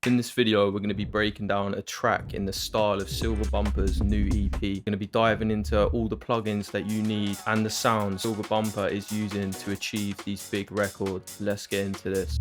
In this video, we're going to be breaking down a track in the style of Silver Bumper's new EP. We're going to be diving into all the plugins that you need and the sound Silver Bumper is using to achieve these big records. Let's get into this.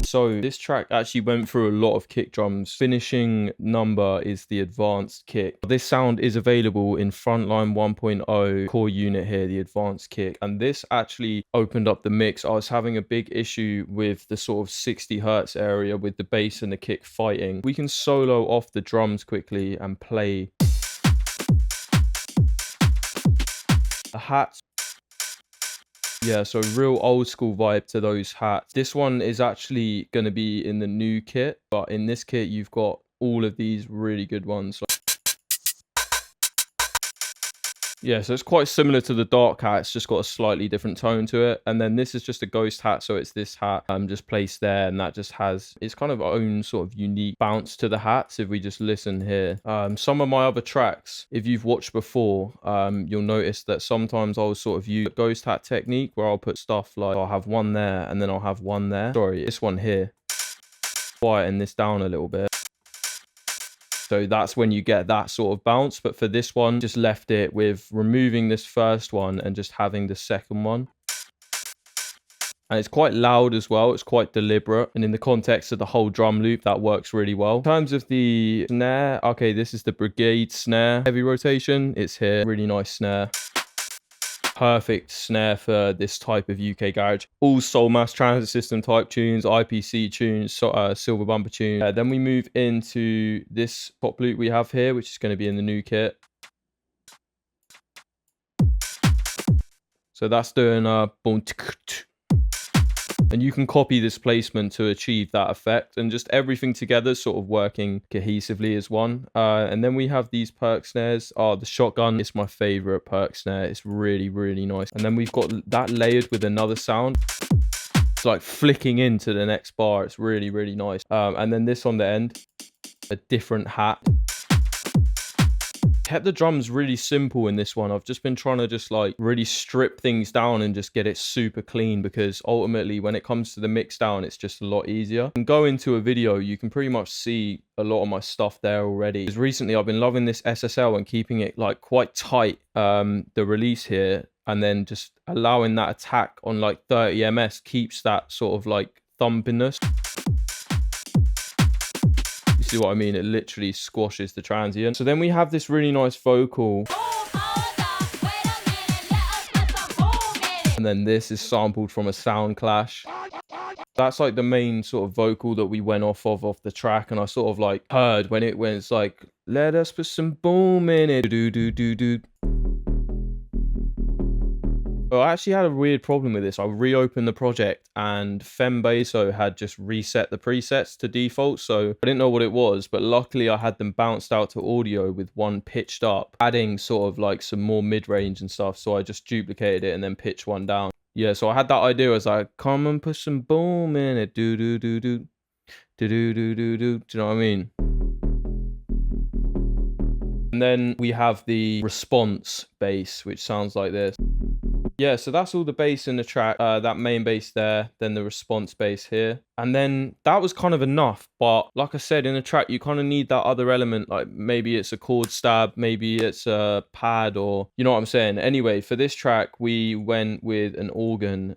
So this track actually went through a lot of kick drums. Finishing number is the advanced kick. This sound is available in Frontline 1.0 core unit here, the advanced kick. And this actually opened up the mix. I was having a big issue with the sort of 60 hertz area with the bass and the kick fighting. We can solo off the drums quickly and play the hats. Yeah, so real old school vibe to those hats. This one is actually going to be in the new kit, but in this kit you've got all of these really good ones. Yeah, so it's quite similar to the dark hat. It's just got a slightly different tone to it. And then this is just a ghost hat, so it's this hat just placed there, and that just has its kind of own sort of unique bounce to the hats. If we just listen here, some of my other tracks, if you've watched before, you'll notice that sometimes I'll sort of use a ghost hat technique where I'll put stuff like I'll have one there and then I'll have one there. Sorry, this one here. Quieten this down a little bit. So that's when you get that sort of bounce. But for this one, just left it with removing this first one and just having the second one. And it's quite loud as well. It's quite deliberate. And in the context of the whole drum loop, that works really well. In terms of the snare, okay, this is the Brigade snare. Heavy rotation, it's here. Really nice snare. Perfect snare for this type of UK garage. All Soul Mass Transit System type tunes, IPC tunes, Silver Bumper tunes. Then we move into this top loop we have here, which is going to be in the new kit. So that's doing boom. And you can copy this placement to achieve that effect, and just everything together sort of working cohesively as one. And then we have these perk snares. The shotgun is my favorite perk snare. It's really, really nice. And then we've got that layered with another sound. It's like flicking into the next bar. It's really, really nice. And then this on the end, a different hat. Kept the drums really simple in this one. I've just been trying to just like really strip things down and just get it super clean, because ultimately when it comes to the mix down, it's just a lot easier. And go into a video, you can pretty much see a lot of my stuff there already. Because recently I've been loving this SSL and keeping it like quite tight, the release here, and then just allowing that attack on like 30 ms keeps that sort of like thumpiness. See what I mean? It literally squashes the transient. So then we have this really nice vocal. And then this is sampled from a sound clash. That's like the main sort of vocal that we went off the track, and I sort of like heard when it's like, let us put some boom in it. Do do do do. Well, I actually had a weird problem with this. I reopened the project and Fembasso had just reset the presets to default, so I didn't know what it was, but luckily I had them bounced out to audio with one pitched up, adding sort of like some more mid-range and stuff, so I just duplicated it and then pitched one down. Yeah, so I had that idea. I was like, come and put some boom in it, do do do do do do do do do. Do you know what I mean? And then we have the response bass, which sounds like this. Yeah, so that's all the bass in the track, that main bass there, then the response bass here. And then that was kind of enough. But like I said, in a track, you kind of need that other element. Like maybe it's a chord stab, maybe it's a pad, or you know what I'm saying? Anyway, for this track, we went with an organ.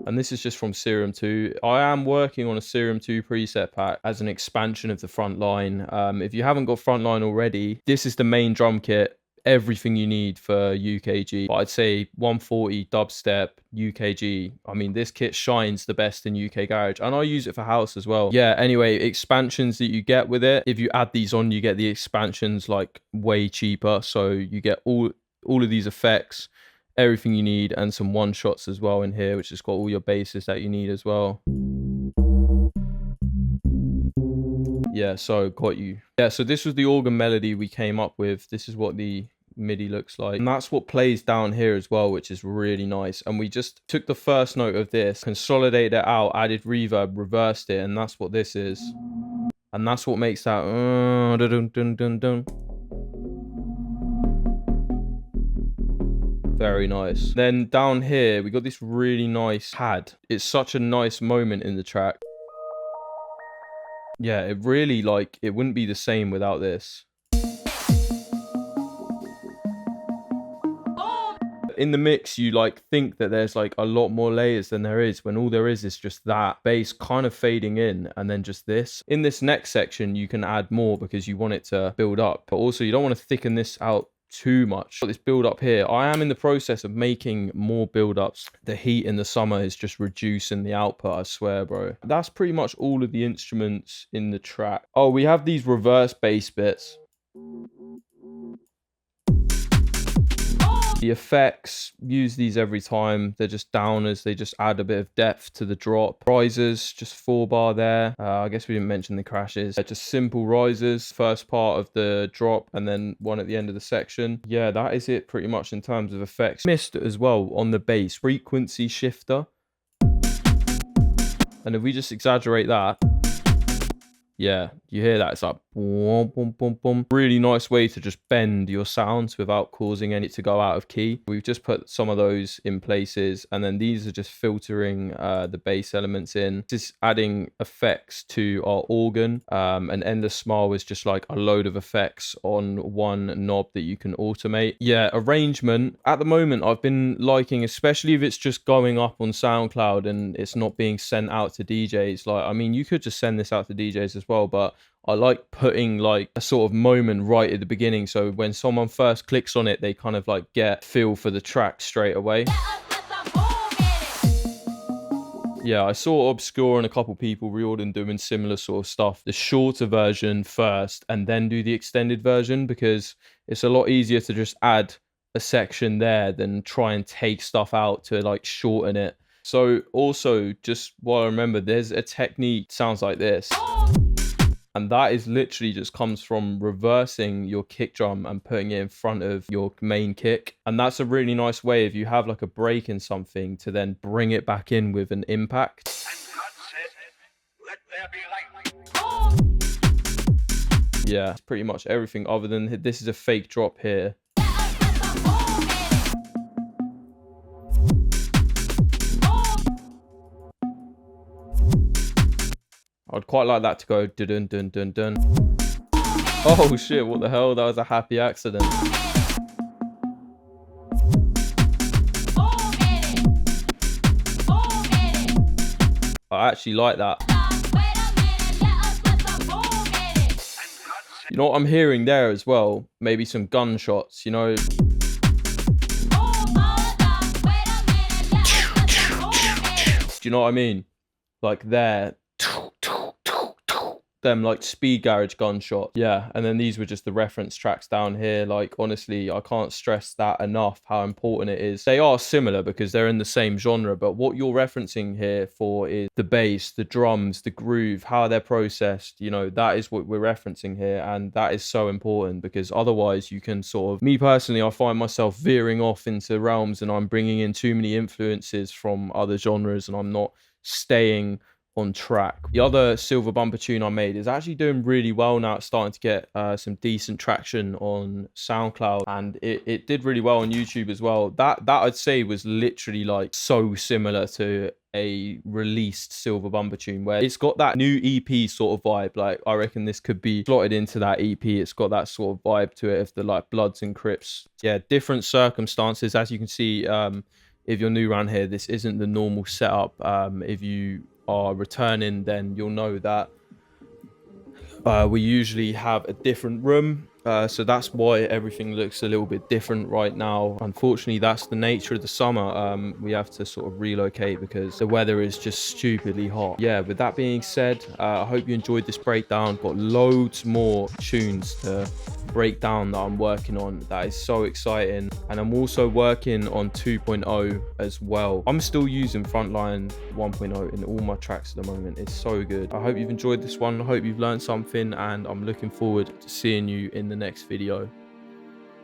And this is just from Serum 2. I am working on a Serum 2 preset pack as an expansion of the Frontline. If you haven't got Frontline already, this is the main drum kit. everything you need for UKG. But I'd say 140 dubstep UKG. I mean, this kit shines the best in UK garage, and I use it for house as well. Yeah, anyway, expansions that you get with it, if you add these on, you get the expansions like way cheaper. So you get all of these effects, everything you need, and some one shots as well in here, which has got all your basses that you need as well. Yeah, so got you. Yeah, so this was the organ melody we came up with. This is what the MIDI looks like, and that's what plays down here as well, which is really nice. And we just took the first note of this, consolidated it out, added reverb, reversed it, and that's what this is. And that's what makes that dun, dun, dun, dun. Very nice. Then down here we got this really nice pad. It's such a nice moment in the track. Yeah, it really, like, it wouldn't be the same without this. In the mix, you like think that there's like a lot more layers than there is, when all there is just that bass kind of fading in, and then just this. In this next section, you can add more because you want it to build up, but also you don't want to thicken this out too much. Got this build up here. I am in the process of making more build ups. The heat in the summer is just reducing the output, I swear, bro. That's pretty much all of the instruments in the track. Oh, we have these reverse bass bits. The effects, use these every time. They're just downers. They just add a bit of depth to the drop. Risers, just 4-bar there. I guess we didn't mention the crashes. They're just simple risers. First part of the drop and then one at the end of the section. Yeah, that is it pretty much in terms of effects. Missed as well on the bass. Frequency shifter. And if we just exaggerate that, yeah, you hear that? It's like boom, boom, boom, boom. Really nice way to just bend your sounds without causing any to go out of key. We've just put some of those in places, and then these are just filtering the bass elements in. Just adding effects to our organ. And Endless Smile was just like a load of effects on one knob that you can automate. Yeah, arrangement. At the moment, I've been liking, especially if it's just going up on SoundCloud and it's not being sent out to DJs. Like, I mean, you could just send this out to DJs as well, but I like putting like a sort of moment right at the beginning, so when someone first clicks on it, they kind of like get feel for the track straight away. Yeah, I saw Obscure and a couple people reordering doing similar sort of stuff. The shorter version first and then do the extended version, because it's a lot easier to just add a section there than try and take stuff out to like shorten it. So also, just while I remember, there's a technique sounds like this. And that is literally just comes from reversing your kick drum and putting it in front of your main kick. And that's a really nice way, if you have like a break in something, to then bring it back in with an impact. Yeah, pretty much everything other than this is a fake drop here. I'd quite like that to go dun dun dun dun. Oh shit, what the hell? That was a happy accident. I actually like that. You know what I'm hearing there as well? Maybe some gunshots, you know? Do you know what I mean? Like there. Them like speed garage gunshot. Yeah, and then these were just the reference tracks down here. Like, honestly, I can't stress that enough, how important it is. They are similar because they're in the same genre, but what you're referencing here for is the bass, the drums, the groove, how they're processed. You know, that is what we're referencing here, and that is so important, because otherwise you can sort of, me personally, I find myself veering off into realms and I'm bringing in too many influences from other genres and I'm not staying on track. The other Silver Bumper tune I made is actually doing really well now. It's starting to get some decent traction on SoundCloud, and it did really well on YouTube as well. That I'd say was literally like so similar to a released Silver Bumper tune, where it's got that new EP sort of vibe. Like, I reckon this could be slotted into that EP. It's got that sort of vibe to it of the like Bloods and Crips. Yeah, different circumstances, as you can see. If you're new around here, this isn't the normal setup. If you are returning, then you'll know that we usually have a different room So that's why everything looks a little bit different right now. Unfortunately, that's the nature of the summer. We have to sort of relocate because the weather is just stupidly hot. Yeah, with that being said, I hope you enjoyed this breakdown. Got loads more tunes to break down that I'm working on. That is so exciting. And I'm also working on 2.0 as well. I'm still using Frontline 1.0 in all my tracks at the moment. It's so good. I hope you've enjoyed this one. I hope you've learned something, and I'm looking forward to seeing you in the next video.